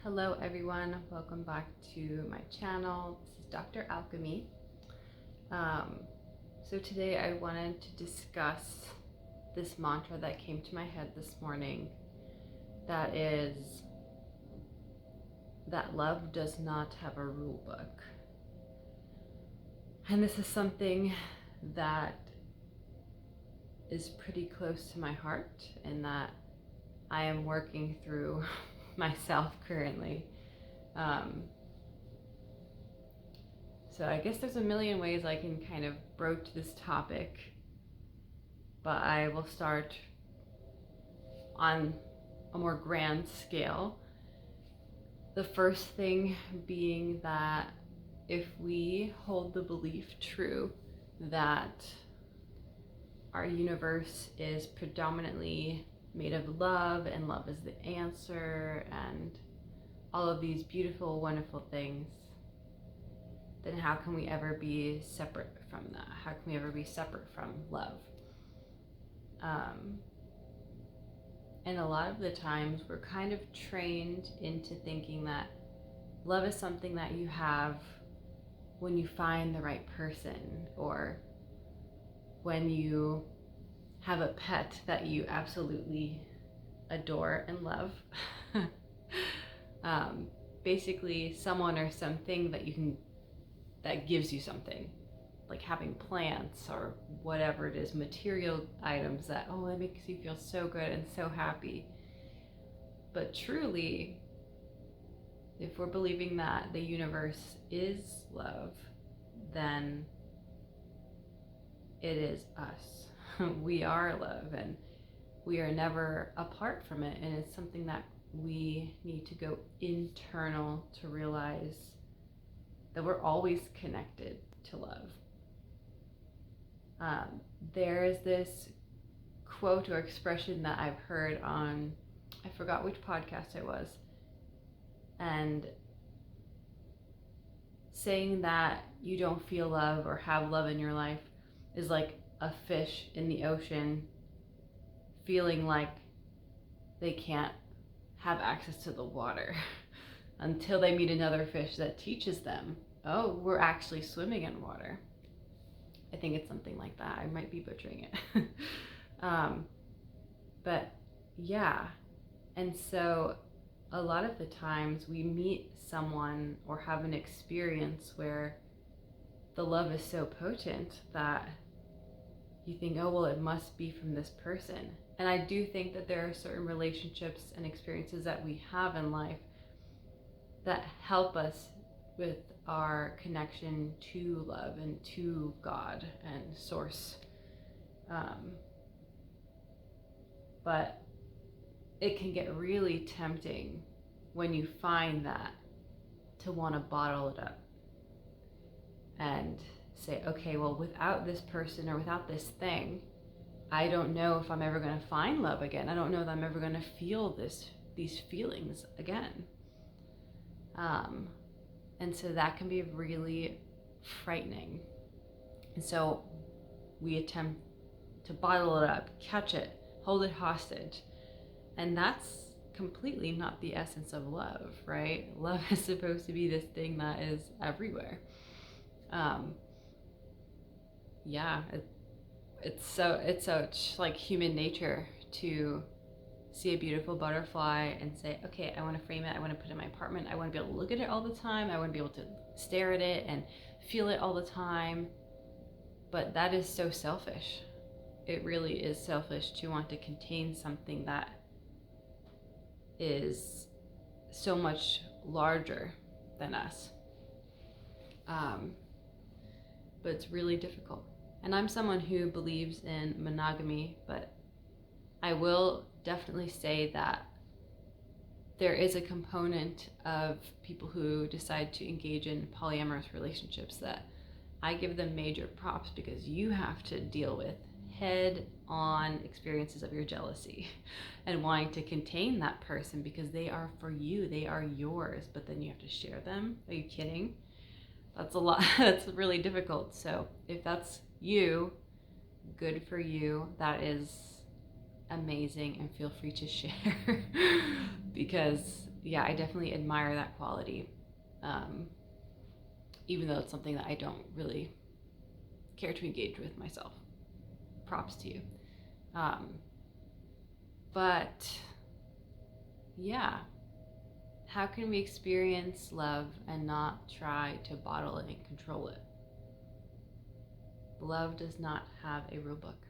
Hello everyone, welcome back to my channel. This is Dr. Alchemy. So today I wanted to discuss this mantra that came to my head this morning, that is that love does not have a rule book. And this is something that is pretty close to my heart and that I am working through myself currently. So I guess there's a million ways I can kind of broach this topic, but I will start on a more grand scale. The first thing being that if we hold the belief true that our universe is predominantly made of love and love is the answer and all of these beautiful, wonderful things, then how can we ever be separate from that? How can we ever be separate from love? And a lot of the times we're kind of trained into thinking that love is something that you have when you find the right person, or when you have a pet that you absolutely adore and love. Basically someone or something that gives you something, like having plants or whatever it is, material items that, oh, it makes you feel so good and so happy. But truly, if we're believing that the universe is love, then it is us. We are love, and we are never apart from it, and it's something that we need to go internal to realize that we're always connected to love. There is this quote or expression that I've heard on, I forgot which podcast it was, and saying that you don't feel love or have love in your life is like a fish in the ocean feeling like they can't have access to the water until they meet another fish that teaches them, oh, we're actually swimming in water. I think it's something like that. I might be butchering it. But yeah, and so a lot of the times we meet someone or have an experience where the love is so potent that you think, oh, well, it must be from this person. And I do think that there are certain relationships and experiences that we have in life that help us with our connection to love and to God and Source. But it can get really tempting when you find that to want to bottle it up and say, okay, well, without this person or without this thing, I don't know if I'm ever going to find love again. I don't know that I'm ever going to feel these feelings again. And so that can be really frightening. And so we attempt to bottle it up, catch it, hold it hostage. And that's completely not the essence of love, right? Love is supposed to be this thing that is everywhere. It's such like human nature to see a beautiful butterfly and say, okay, I want to frame it, I want to put it in my apartment, I want to be able to look at it all the time, I want to be able to stare at it and feel it all the time. But that is so selfish. It really is selfish to want to contain something that is so much larger than us. But it's really difficult. And I'm someone who believes in monogamy, but I will definitely say that there is a component of people who decide to engage in polyamorous relationships that I give them major props, because you have to deal with head-on experiences of your jealousy and wanting to contain that person because they are for you, they are yours, but then you have to share them. Are you kidding? That's a lot. That's really difficult. So if that's you, good for you. That is amazing, and feel free to share because yeah, I definitely admire that quality, even though it's something that I don't really care to engage with myself. Props to you. Um, but yeah, how can we experience love and not try to bottle it and control it? Love does not have a rule book.